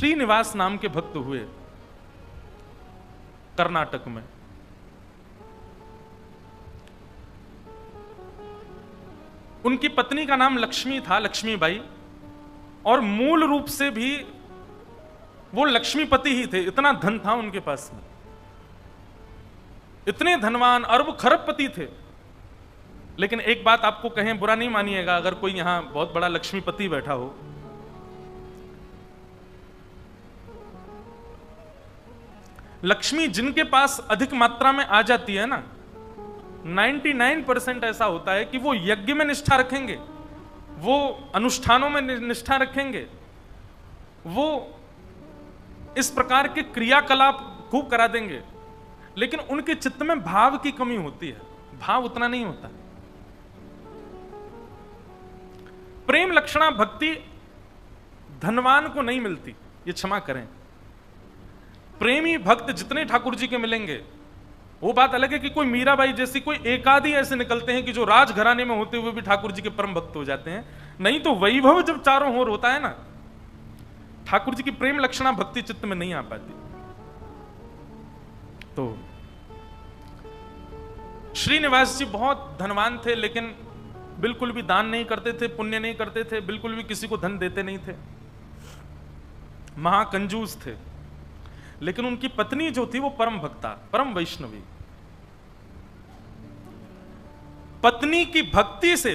श्रीनिवास नाम के भक्त हुए कर्नाटक में। उनकी पत्नी का नाम लक्ष्मी था, लक्ष्मीबाई, और मूल रूप से भी वो लक्ष्मीपति ही थे। इतना धन था उनके पास में, इतने धनवान अरब खरबपति थे। लेकिन एक बात आपको कहें, बुरा नहीं मानिएगा अगर कोई यहां बहुत बड़ा लक्ष्मीपति बैठा हो, लक्ष्मी जिनके पास अधिक मात्रा में आ जाती है ना, 99% ऐसा होता है कि वो यज्ञ में निष्ठा रखेंगे, वो अनुष्ठानों में निष्ठा रखेंगे, वो इस प्रकार के क्रियाकलाप खूब करा देंगे, लेकिन उनके चित्त में भाव की कमी होती है, भाव उतना नहीं होता। प्रेम लक्षणा भक्ति धनवान को नहीं मिलती, ये क्षमा करें। प्रेमी भक्त जितने ठाकुर जी के मिलेंगे, वो बात अलग है कि कोई मीराबाई जैसी कोई एक आधी ऐसे निकलते हैं कि जो राजघराने में होते हुए भी ठाकुर जी के परम भक्त हो जाते हैं, नहीं तो वैभव जब चारों ओर होता है ना, ठाकुर जी की प्रेम लक्षणा भक्ति चित्त में नहीं आ पाती। तो श्रीनिवास जी बहुत धनवान थे, लेकिन बिल्कुल भी दान नहीं करते थे, पुण्य नहीं करते थे, बिल्कुल भी किसी को धन देते नहीं थे, महाकंजूस थे। लेकिन उनकी पत्नी जो थी वो परम भक्ता, परम वैष्णवी। पत्नी की भक्ति से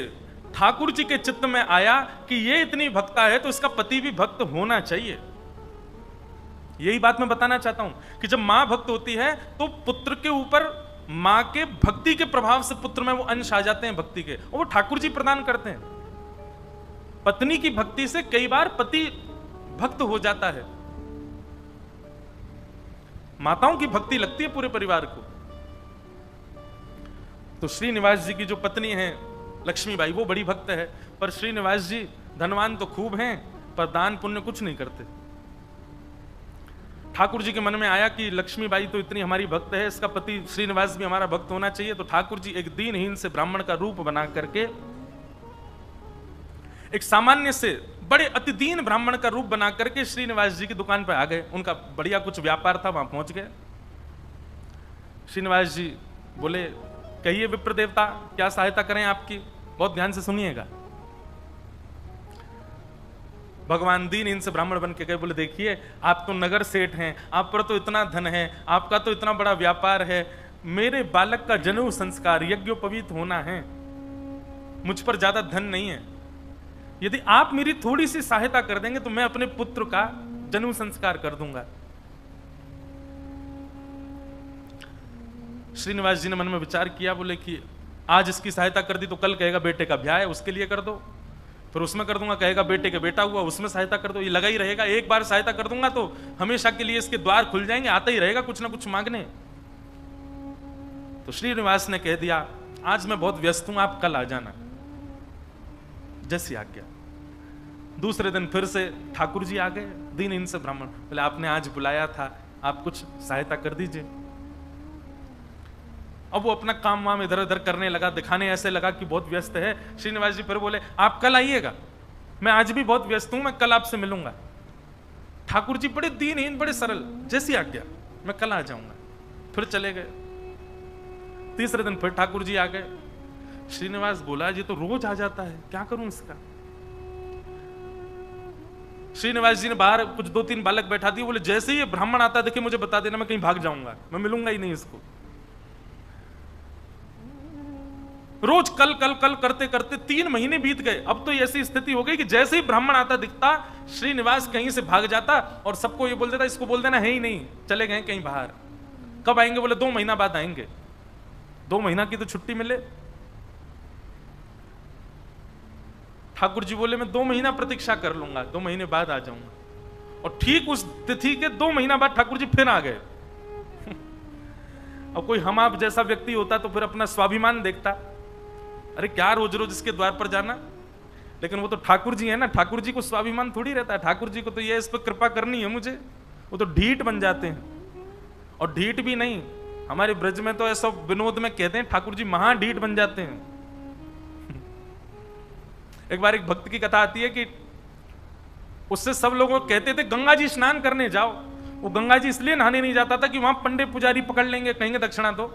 ठाकुर जी के चित्त में आया कि ये इतनी भक्ता है तो इसका पति भी भक्त होना चाहिए। यही बात मैं बताना चाहता हूं कि जब मां भक्त होती है तो पुत्र के ऊपर मां के भक्ति के प्रभाव से पुत्र में वो अंश आ जाते हैं भक्ति के, और वो ठाकुर जी प्रदान करते हैं। पत्नी की भक्ति से कई बार पति भक्त हो जाता है। माताओं की भक्ति लगती है पूरे परिवार को। तो श्रीनिवास जी की जो पत्नी है लक्ष्मीबाई, वो बड़ी भक्त है, पर श्रीनिवास जी धनवान तो खूब हैं पर दान पुण्य कुछ नहीं करते। ठाकुर जी के मन में आया कि लक्ष्मीबाई तो इतनी हमारी भक्त है, इसका पति श्रीनिवास भी हमारा भक्त होना चाहिए। तो ठाकुर जी एक दीनहीन से ब्राह्मण का रूप बना करके, एक सामान्य से बड़े अति दीन ब्राह्मण का रूप बना करके श्रीनिवास जी की दुकान पर आ गए। उनका बढ़िया कुछ व्यापार था, वहां पहुंच गए। श्रीनिवास जी बोले, कहिए विप्र देवता, क्या सहायता करें आपकी? बहुत ध्यान से सुनिएगा। भगवान दीन इनसे ब्राह्मण बन के गए, बोले देखिए आप तो नगर सेठ हैं, आप पर तो इतना धन है, आपका तो इतना बड़ा व्यापार है, मेरे बालक का जनेऊ संस्कार यज्ञोपवीत होना है, मुझ पर ज्यादा धन नहीं है, यदि आप मेरी थोड़ी सी सहायता कर देंगे तो मैं अपने पुत्र का जनेऊ संस्कार कर दूंगा। श्रीनिवास जी ने मन में विचार किया, बोले कि आज इसकी सहायता कर दी तो कल कहेगा बेटे का ब्याह है उसके लिए कर दो, फिर उसमें कर दूंगा, कहेगा बेटे का बेटा हुआ उसमें सहायता कर दो, ये लगा ही रहेगा। एक बार सहायता कर दूंगा तो हमेशा के लिए इसके द्वार खुल जाएंगे, आता ही रहेगा कुछ ना कुछ मांगने। तो श्रीनिवास ने कह दिया, आज मैं बहुत व्यस्त हूं, आप कल आ जाना, जैसी आज्ञा। दूसरे दिन फिर से ठाकुर जी आ गए, दीन इनसे ब्राह्मण, बोले आपने आज बुलाया था, आप कुछ सहायता कर दीजिए। अब वो अपना काम वाम इधर उधर करने लगा, दिखाने ऐसे लगा कि बहुत व्यस्त है। श्रीनिवास जी फिर बोले, आप कल आइएगा, मैं आज भी बहुत व्यस्त हूं, मैं कल आपसे मिलूंगा। ठाकुर जी बड़े दीनहीन, बड़े सरल, जैसी आज्ञा, मैं कल आ जाऊंगा। फिर चले गए। तीसरे दिन फिर ठाकुर जी आ गए। श्रीनिवास बोला, ये तो रोज आ जाता है, क्या करूं इसका? श्रीनिवास जी ने बाहर कुछ 2-3 बालक बैठा दिए, बोले जैसे ही ये ब्राह्मण आता देखिए मुझे बता देना, मैं कहीं भाग जाऊंगा, मैं मिलूंगा ही नहीं इसको। रोज कल कल कल करते करते 3 महीने बीत गए। अब तो ऐसी स्थिति हो गई कि जैसे ही ब्राह्मण आता दिखता, श्रीनिवास कहीं से भाग जाता और सबको ये बोल देता, इसको बोल देना है ही नहीं, चले गए कहीं बाहर। कब आएंगे? बोले 2 महीना बाद आएंगे। 2 महीना की तो छुट्टी मिले। ठाकुर जी बोले, मैं 2 महीना प्रतीक्षा कर लूंगा, 2 महीने बाद आ जाऊंगा। और ठीक उस तिथि के 2 महीना बाद ठाकुर जी फिर आ गए। अब कोई हम आप जैसा व्यक्ति होता तो फिर अपना स्वाभिमान देखता, अरे क्या रोज रोज इसके द्वार पर जाना। लेकिन वो तो ठाकुर जी है ना, ठाकुर जी को स्वाभिमान थोड़ी रहता है, ठाकुर जी को तो ये इस पर कृपा करनी है मुझे। वो तो ढीठ बन जाते हैं। और ढीठ भी नहीं, हमारे ब्रज में तो ऐसा विनोद में कहते हैं ठाकुर जी महा ढीठ बन जाते हैं। एक बार एक भक्त की कथा आती है कि उससे सब लोग कहते थे गंगा जी स्नान करने जाओ। वो गंगा जी इसलिए नहाने नहीं जाता था कि वहां पंडित पुजारी पकड़ लेंगे, कहेंगे दक्षिणा दो,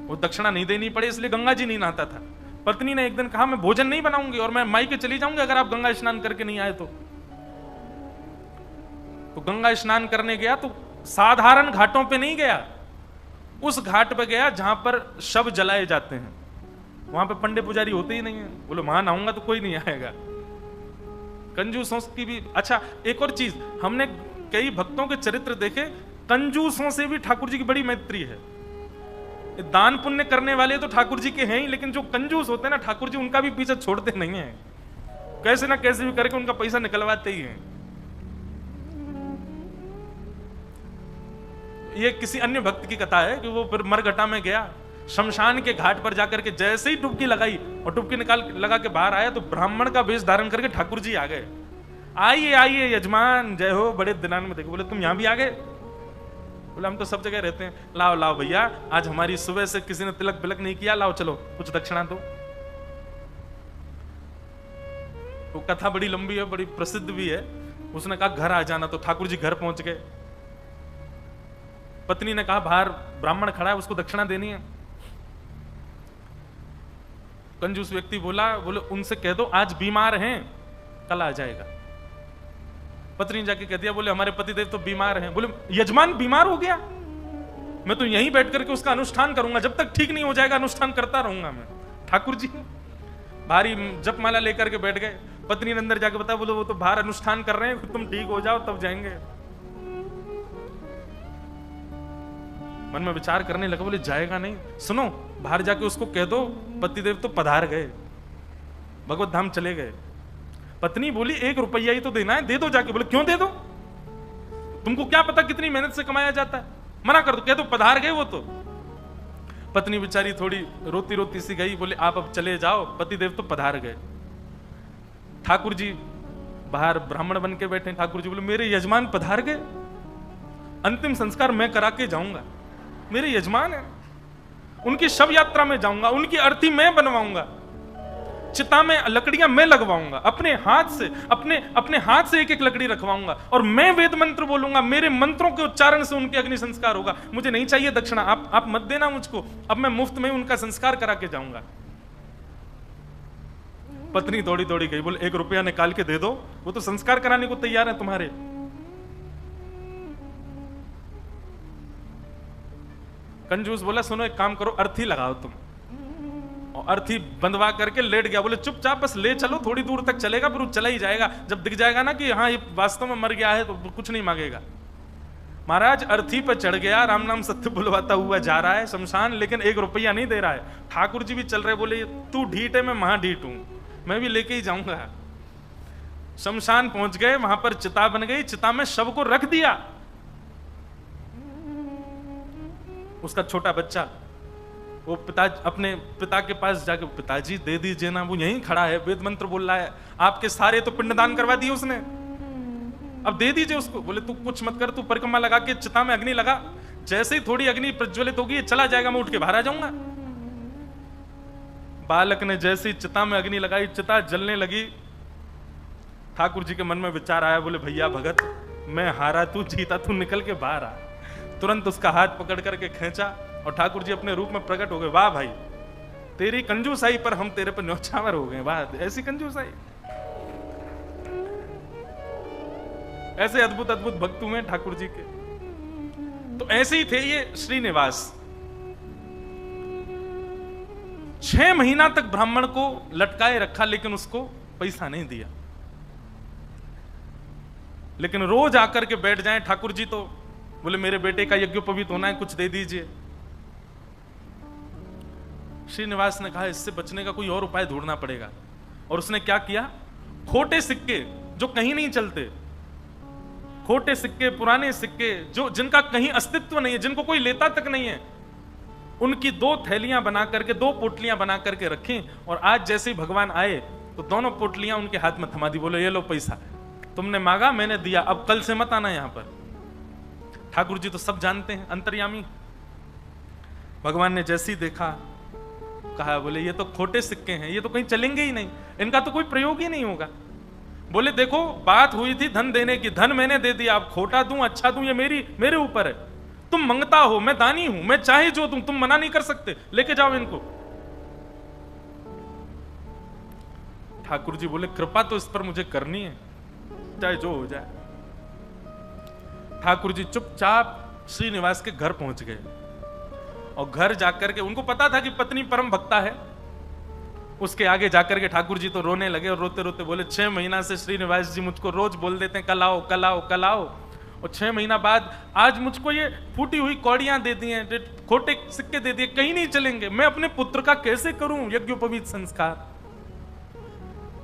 वो दक्षिणा नहीं देनी पड़े, इसलिए गंगा जी नहीं नहाता था। पत्नी ने एक दिन कहा मैं भोजन नहीं बनाऊंगी और मैं माई के चली जाऊंगी अगर आप गंगा स्नान करके नहीं आए तो गंगा स्नान करने गया तो साधारण घाटों पे नहीं गया, उस घाट पे गया जहां पर शव जलाए जाते हैं, वहां पे पंडित पुजारी होते ही नहीं है। बोलो वहां नहाऊंगा तो कोई नहीं आएगा। कंजूसों की भी, अच्छा एक और चीज, हमने कई भक्तों के चरित्र देखे, कंजूसों से भी ठाकुर जी की बड़ी मैत्री है। दान पुण्य करने वाले तो ठाकुर जी के हैं ही, लेकिन जो कंजूस होते हैं ना ठाकुर जी उनका भी पीछे छोड़ते नहीं है, कैसे ना कैसे भी करके उनका पैसा निकलवाते ही हैं। ये किसी अन्य भक्त की कथा है कि वो फिर मरघटा में गया, शमशान के घाट पर जाकर के जैसे ही डुबकी लगाई और डुबकी निकाल लगा के बाहर आया तो ब्राह्मण का वेश धारण करके ठाकुर जी आ गए। आइए आइए यजमान, जय हो, बड़े दिनान में देखो। बोले तुम यहां भी आ गए? बोले हम तो सब जगह रहते हैं। लाओ लाओ भैया, आज हमारी सुबह से किसी ने तिलक बिलक नहीं किया, लाओ चलो कुछ दक्षिणा दो। तो कथा बड़ी लंबी है, बड़ी प्रसिद्ध भी है। उसने कहा घर आ जाना, तो ठाकुर जी घर पहुंच गए। पत्नी ने कहा बाहर ब्राह्मण खड़ा है, उसको दक्षिणा देनी है। कंजूस व्यक्ति बोला, बोले उनसे कह दो आज बीमार हैं, कल आ जाएगा। पत्नी ने जाके कह दिया, बोले हमारे पतिदेव तो बीमार हैं। बोले यजमान बीमार हो गया, मैं तो यहीं बैठ करके उसका अनुष्ठान करूंगा, जब तक ठीक नहीं हो जाएगा अनुष्ठान करता रहूंगा मैं। ठाकुर जी भारी जपमाला लेकर के बैठ गए। पत्नी ने अंदर जाके बताया, बोले वो तो बाहर अनुष्ठान कर रहे हैं, तुम ठीक हो जाओ तब जाएंगे। मन में विचार करने लगा, बोले जाएगा नहीं, सुनो बाहर जाके उसको कह दो पतिदेव तो पधार गए, भगवत धाम चले गए। पत्नी बोली 1 रुपया ही तो देना है, दे दो जाके। बोले क्यों दे दो, तुमको क्या पता कितनी मेहनत से कमाया जाता है, मना कर दो, कह दो पधार गए वो तो। पत्नी बेचारी थोड़ी रोती रोती सी गई, बोले आप अब चले जाओ, पतिदेव तो पधार गए। ठाकुर जी बाहर ब्राह्मण बन के बैठे। ठाकुर जी बोले मेरे यजमान पधार गए, अंतिम संस्कार मैं करा के जाऊंगा, मेरे यजमान है, उनकी शव यात्रा में जाऊंगा, उनकी अर्थी मैं बनवाऊंगा, चिता में लकड़ियां मैं लगवाऊंगा, अपने हाथ से अपने हाथ से एक एक लकड़ी रखवाऊंगा और मैं वेद मंत्र बोलूंगा, मेरे मंत्रों के उच्चारण से उनके अग्नि संस्कार होगा। मुझे नहीं चाहिए दक्षिणा, आप मत देना मुझको, अब मैं मुफ्त में उनका संस्कार करा के जाऊंगा। पत्नी दौड़ी दौड़ी गई, बोले 1 रुपया निकाल के दे दो, वो तो संस्कार कराने को तैयार है तुम्हारे। कंजूस बोला सुनो एक काम करो, अर्थी लगाओ तुम, और अर्थी बंधवा करके लेट गया। बोले चुपचाप बस ले चलो, थोड़ी दूर तक चलेगा, फिर वो चला ही जाएगा, जब दिख जाएगा ना कि हाँ ये वास्तव में मर गया है तो कुछ नहीं मांगेगा। महाराज अर्थी पर चढ़ गया, राम नाम सत्य बुलवाता हुआ जा रहा है शमशान, लेकिन 1 रुपया नहीं दे रहा है। ठाकुर जी भी चल रहे, बोले तू ढीठ है मैं महाढीठ हूं, मैं भी लेके ही जाऊंगा। शमशान पहुंच गए, वहां पर चिता बन गई, चिता में शव को रख दिया। उसका छोटा बच्चा वो अपने पिता के पास जाके, पिताजी दे दीजिए ना, वो यहीं खड़ा है, वेद मंत्र बोल रहा है, आपके सारे तो पिंडदान करवा दिए उसने, अब दे दीजिए उसको। बोले तू कुछ मत कर, तू परिक्रमा लगा के चिता में अग्नि लगा, जैसे ही थोड़ी अग्नि प्रज्वलित होगी चला जाएगा, मैं उठ के बाहर आ जाऊंगा। बालक ने जैसे ही चिता में अग्नि लगाई, चिता जलने लगी। ठाकुर जी के मन में विचार आया, बोले भैया भगत मैं हारा तू जीता, तू निकल के बाहर आ। तुरंत उसका हाथ पकड़ करके खींचा और ठाकुर जी अपने रूप में प्रकट हो गए। वाह भाई तेरी कंजूसाई पर हम तेरे पर न्यौछावर हो गए, वाह ऐसी कंजूसाई। ऐसे अद्भुत अद्भुत भक्त हुए ठाकुर जी के। तो ऐसे ही थे ये श्रीनिवास। 6 महीना तक ब्राह्मण को लटकाए रखा, लेकिन उसको पैसा नहीं दिया। लेकिन रोज आकर के बैठ जाएं ठाकुर जी, तो बोले मेरे बेटे का यज्ञोपवीत होना है, कुछ दे दीजिए। श्रीनिवास ने कहा इससे बचने का कोई और उपाय ढूंढना पड़ेगा। और उसने क्या किया, खोटे सिक्के जो कहीं नहीं चलते, खोटे सिक्के, पुराने सिक्के जो जिनका कहीं अस्तित्व नहीं है, जिनको कोई लेता तक नहीं है, उनकी 2 थैलियां बना करके, 2 पोटलियां बना करके रखी। और आज जैसे ही भगवान आए तो दोनों पोटलियां उनके हाथ में थमा दी। बोले ये लो पैसा, तुमने मांगा मैंने दिया, अब कल से मत आना यहां पर। ठाकुर जी तो सब जानते हैं, अंतर्यामी। भगवान ने जैसे ही देखा, कहा बोले ये तो खोटे सिक्के हैं, ये तो कहीं चलेंगे ही नहीं, इनका तो कोई प्रयोग ही नहीं होगा। बोले देखो बात हुई थी धन देने की, धन मैंने दे दिया, अब खोटा दूं अच्छा दूं ये मेरे ऊपर है। तुम मंगता हो, मैं दानी हूं, मैं चाहे जो दूं, तुम मना नहीं कर सकते, लेके जाओ इनको। ठाकुर जी बोले कृपा तो इस पर मुझे करनी है, चाहे जो हो जाए। ठाकुर जी चुपचाप श्रीनिवास के घर पहुंच गए और घर जाकर के उनको पता था कि पत्नी परम भक्ता है। उसके आगे जाकर के ठाकुर जी तो रोने लगे और रोते रोते बोले 6 महीना से श्रीनिवास जी मुझको रोज बोल देते हैं कल आओ कल आओ कल आओ, और 6 महीना बाद आज मुझको ये फूटी हुई कौड़ियां दे दी हैं, खोटे सिक्के दे दिए, कहीं नहीं चलेंगे, मैं अपने पुत्र का कैसे करूं यज्ञोपवीत संस्कार।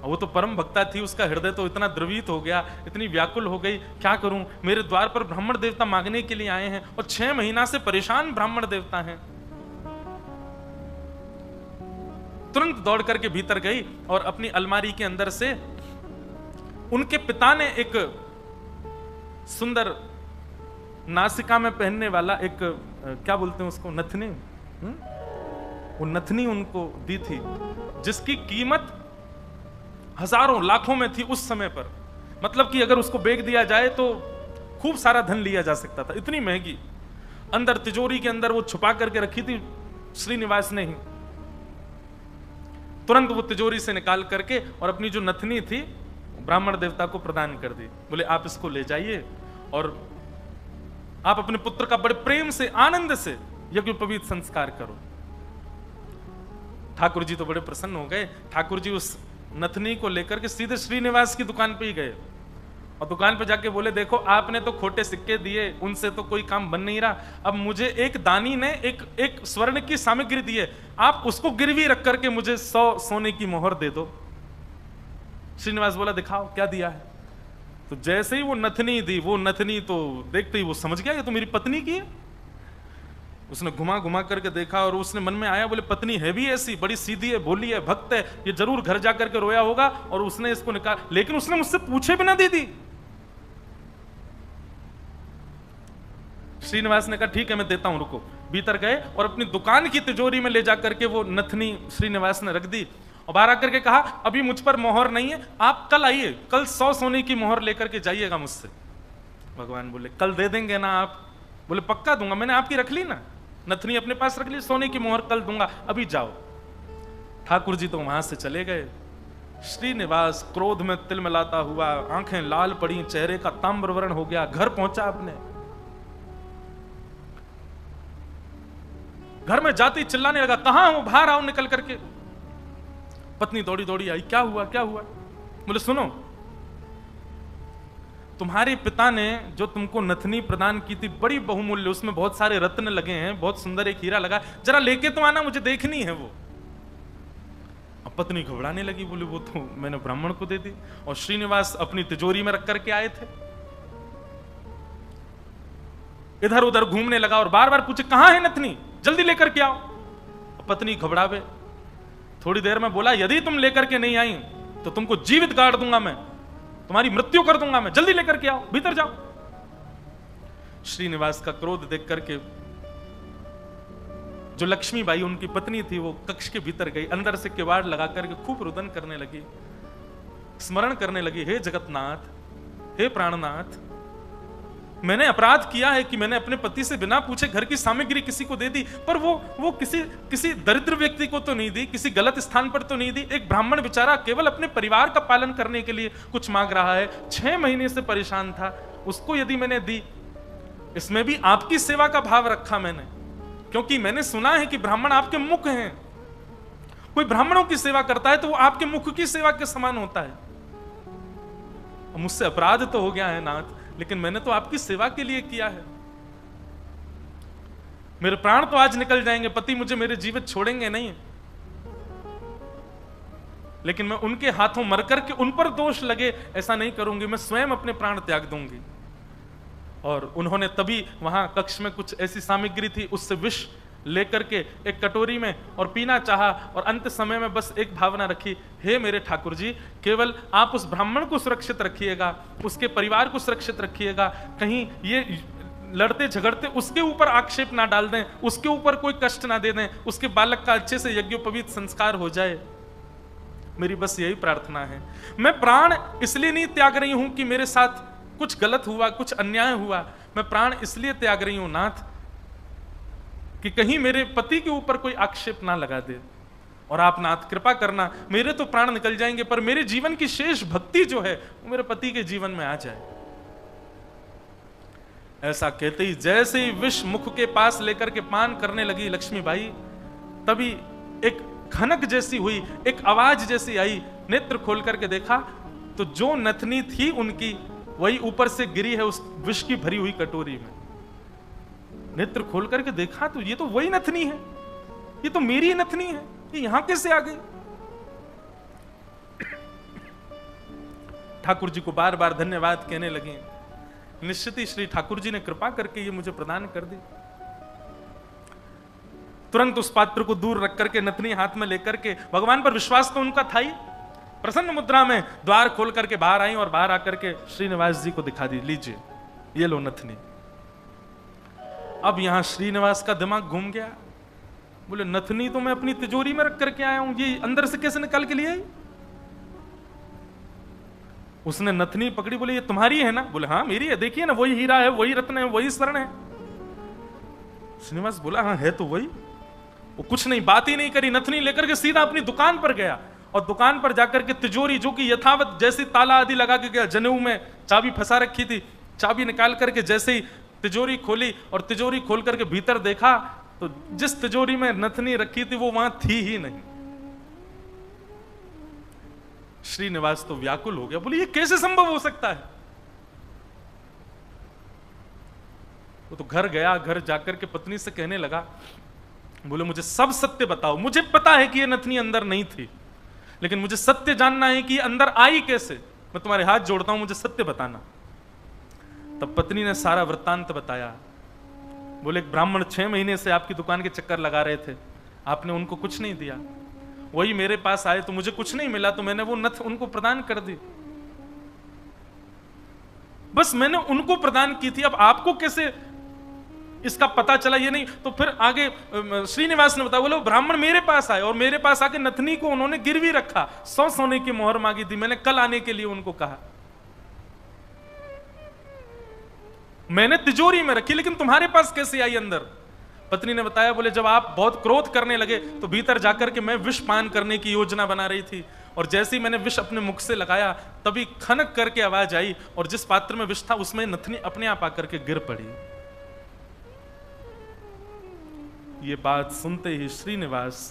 वो तो परम भक्ता थी, उसका हृदय तो इतना द्रवित हो गया, इतनी व्याकुल हो गई, क्या करूं, मेरे द्वार पर ब्राह्मण देवता मांगने के लिए आए हैं और 6 महीना से परेशान ब्राह्मण देवता हैं। तुरंत दौड़ करके भीतर गई और अपनी अलमारी के अंदर से उनके पिता ने एक सुंदर नासिका में पहनने वाला एक क्या बोलते हैं उसको, नथनी, वो नथनी उनको दी थी जिसकी कीमत हजारों लाखों में थी उस समय पर। मतलब कि अगर उसको बेच दिया जाए तो खूब सारा धन लिया जा सकता था, इतनी महंगी। अंदर तिजोरी के अंदर वो छुपा करके रखी थी श्रीनिवास ने ही। तुरंत वो तिजोरी से निकाल करके और अपनी जो नथनी थी ब्राह्मण देवता को प्रदान कर दी। बोले आप इसको ले जाइए और आप अपने पुत्र का बड़े प्रेम से आनंद से यज्ञोपवीत संस्कार करो। ठाकुर जी तो बड़े प्रसन्न हो गए। ठाकुर जी उस नथनी को लेकर के सीधे श्रीनिवास की दुकान पे ही गए और दुकान पे जाके बोले देखो आपने तो खोटे सिक्के दिए, उनसे तो कोई काम बन नहीं रहा, अब मुझे एक दानी ने एक स्वर्ण की सामग्री दी है, आप उसको गिरवी रख करके मुझे 100 सोने की मोहर दे दो। श्रीनिवास बोला दिखाओ क्या दिया है। तो जैसे ही वो नथनी दी, वो नथनी तो देखते ही वो समझ गया ये तो मेरी पत्नी की है। उसने घुमा घुमा करके देखा और उसने मन में आया, बोले पत्नी है भी ऐसी, बड़ी सीधी है, भोली है, भक्त है, ये जरूर घर जाकर के रोया होगा और उसने इसको निकाल, लेकिन उसने मुझसे पूछे बिना दे दी। श्रीनिवास ने कहा ठीक है मैं देता हूं, रुको। भीतर गए और अपनी दुकान की तिजोरी में ले जाकर के वो नथनी श्रीनिवास ने रख दी और बाहर आकर के कहा अभी मुझ पर मोहर नहीं है, आप कल आइए, कल 100 सोने की मोहर लेकर के जाइएगा मुझसे। भगवान बोले कल दे देंगे ना आप? बोले पक्का दूंगा, मैंने आपकी रख ली ना, नथनी अपने पास रख ली, सोने की मोहर कल दूंगा, अभी जाओ। ठाकुर जी तो वहां से चले गए। श्रीनिवास क्रोध में तिलमिलाता हुआ, आंखें लाल पड़ी, चेहरे का ताम्रवर्ण हो गया, घर पहुंचा अपने। घर में जाते ही चिल्लाने लगा कहां हो, बाहर आओ निकल करके। पत्नी दौड़ी दौड़ी आई, क्या हुआ क्या हुआ? बोले सुनो, तुम्हारे पिता ने जो तुमको नथनी प्रदान की थी बड़ी बहुमूल्य, उसमें बहुत सारे रत्न लगे हैं, बहुत सुंदर एक हीरा लगा, जरा लेके तो आना, मुझे देखनी है वो। अब पत्नी घबराने लगी, बोली वो तो मैंने ब्राह्मण को दे दी और श्रीनिवास अपनी तिजोरी में रख करके आए थे। इधर उधर घूमने लगा और बार बार पूछे कहां है नथनी, जल्दी लेकर के आओ। पत्नी घबरावे, थोड़ी देर में बोला यदि तुम लेकर के नहीं आई तो तुमको जीवित गाड़ दूंगा मैं, तुम्हारी मृत्यु कर दूंगा मैं, जल्दी लेकर के आओ, भीतर जाओ। श्रीनिवास का क्रोध देख करके जो लक्ष्मीबाई उनकी पत्नी थी वो कक्ष के भीतर गई, अंदर से किवाड़ लगा करके खूब रुदन करने लगी, स्मरण करने लगी, हे जगतनाथ, हे प्राणनाथ, मैंने अपराध किया है कि मैंने अपने पति से बिना पूछे घर की सामग्री किसी को दे दी, पर वो किसी दरिद्र व्यक्ति को तो नहीं दी, किसी गलत स्थान पर तो नहीं दी। एक ब्राह्मण बेचारा केवल अपने परिवार का पालन करने के लिए कुछ मांग रहा है, 6 महीने से परेशान था, उसको यदि मैंने दी, इसमें भी आपकी सेवा का भाव रखा मैंने, क्योंकि मैंने सुना है कि ब्राह्मण आपके मुख हैं, कोई ब्राह्मणों की सेवा करता है तो वो आपके मुख की सेवा के समान होता है। मुझसे अपराध तो हो गया है नाथ, लेकिन मैंने तो आपकी सेवा के लिए किया है, मेरे प्राण तो आज निकल जाएंगे, पति मुझे मेरे जीवित छोड़ेंगे नहीं, लेकिन मैं उनके हाथों मर करके उन पर दोष लगे ऐसा नहीं करूंगी, मैं स्वयं अपने प्राण त्याग दूंगी। और उन्होंने तभी वहां कक्ष में कुछ ऐसी सामग्री थी, उससे विष लेकर के एक कटोरी में और पीना चाहा, और अंत समय में बस एक भावना रखी, हे मेरे ठाकुर जी, केवल आप उस ब्राह्मण को सुरक्षित रखिएगा, उसके परिवार को सुरक्षित रखिएगा, कहीं ये लड़ते झगड़ते उसके ऊपर आक्षेप ना डाल दें, उसके ऊपर कोई कष्ट ना दे दें, उसके बालक का अच्छे से यज्ञोपवीत संस्कार हो जाए। मेरी बस यही प्रार्थना है। मैं प्राण इसलिए नहीं त्याग रही हूं कि मेरे साथ कुछ गलत हुआ, कुछ अन्याय हुआ। मैं प्राण इसलिए त्याग रही हूं नाथ कि कहीं मेरे पति के ऊपर कोई आक्षेप ना लगा दे। और आप नाथ कृपा करना, मेरे तो प्राण निकल जाएंगे पर मेरे जीवन की शेष भक्ति जो है वो मेरे पति के जीवन में आ जाए। ऐसा कहते ही जैसे ही विष मुख के पास लेकर के पान करने लगी लक्ष्मीबाई, तभी एक खनक जैसी हुई, एक आवाज जैसी आई। नेत्र खोल करके देखा तो जो नथनी थी उनकी वही ऊपर से गिरी है उस विष की भरी हुई कटोरी में। नेत्र खोल करके देखा तो ये तो वही नथनी है, ये तो मेरी नथनी है, ये यहां कैसे आ गई? ठाकुर जी को बार बार धन्यवाद कहने लगे। निश्चित ही श्री ठाकुर जी ने कृपा करके ये मुझे प्रदान कर दी। तुरंत उस पात्र को दूर रख करके नथनी हाथ में लेकर के, भगवान पर विश्वास तो उनका था ही, प्रसन्न मुद्रा में द्वार खोल करके बाहर आई और बाहर आकर के श्रीनिवास जी को दिखा दी, लीजिए ये लो नथनी। अब यहां श्रीनिवास का दिमाग घूम गया। बोले नथनी तो मैं अपनी तिजोरी में रख करके आया हूं, ये अंदर से कैसे निकाल के लिए आई? उसने नथनी पकड़ी, बोले ये तुम्हारी है ना? बोले हाँ मेरी है, देखिए ना वही हीरा है, वही रत्न है, वही स्वर्ण है। श्रीनिवास बोला हाँ है तो वही। वो कुछ नहीं, बात ही नहीं करी, नथनी लेकर के सीधा अपनी दुकान पर गया और दुकान पर जाकर के तिजोरी जो कि यथावत जैसी ताला आदि लगा के गया, जनेऊ में चाबी फंसा रखी थी, चाबी निकाल करके जैसे ही तिजोरी खोली और तिजोरी खोल करके भीतर देखा तो जिस तिजोरी में नथनी रखी थी वो वहां थी ही नहीं। श्रीनिवास तो व्याकुल हो गया, बोले ये कैसे संभव हो सकता है? वो तो घर गया, घर जाकर के पत्नी से कहने लगा, बोले मुझे सब सत्य बताओ, मुझे पता है कि ये नथनी अंदर नहीं थी, लेकिन मुझे सत्य जानना है कि ये अंदर आई कैसे। मैं तुम्हारे हाथ जोड़ता हूं, मुझे सत्य बताना। तब पत्नी ने सारा वृत्तांत बताया। बोले एक ब्राह्मण 6 महीने से आपकी दुकान के चक्कर लगा रहे थे, आपने उनको कुछ नहीं दिया, वही मेरे पास आए तो मुझे कुछ नहीं मिला तो मैंने वो नथ उनको प्रदान कर दी, बस मैंने उनको प्रदान की थी। अब आपको कैसे इसका पता चला ये नहीं। तो फिर आगे श्रीनिवास ने बताया, बोले वो ब्राह्मण मेरे पास आए और मेरे पास आके नथनी को उन्होंने गिरवी रखा, 100 सोने की मोहर मांगी थी, मैंने कल आने के लिए उनको कहा, मैंने तिजोरी में रखी, लेकिन तुम्हारे पास कैसे आई अंदर? पत्नी ने बताया, बोले जब आप बहुत क्रोध करने लगे तो भीतर जाकर के मैं विष पान करने की योजना बना रही थी और जैसे ही मैंने विष अपने मुख से लगाया तभी खनक करके आवाज आई और जिस पात्र में विष था उसमें नथनी अपने आप आकर के गिर पड़ी। ये बात सुनते ही श्रीनिवास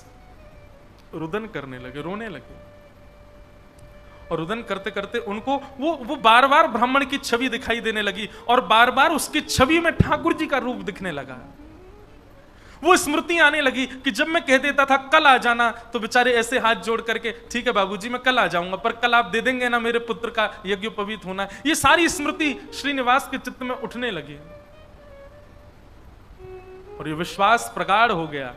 रुदन करने लगे, रोने लगे और रुदन करते करते उनको वो बार बार ब्राह्मण की छवि दिखाई देने लगी और बार बार उसकी छवि में ठाकुर जी का रूप दिखने लगा। वो स्मृति आने लगी कि जब मैं कह देता था कल आ जाना तो बेचारे ऐसे हाथ जोड़ करके, ठीक है बाबूजी मैं कल आ जाऊंगा, पर कल आप दे देंगे ना मेरे पुत्र का यज्ञोपवीत होना। ये सारी स्मृति श्रीनिवास के चित्त में उठने लगी और ये विश्वास प्रगाढ़ हो गया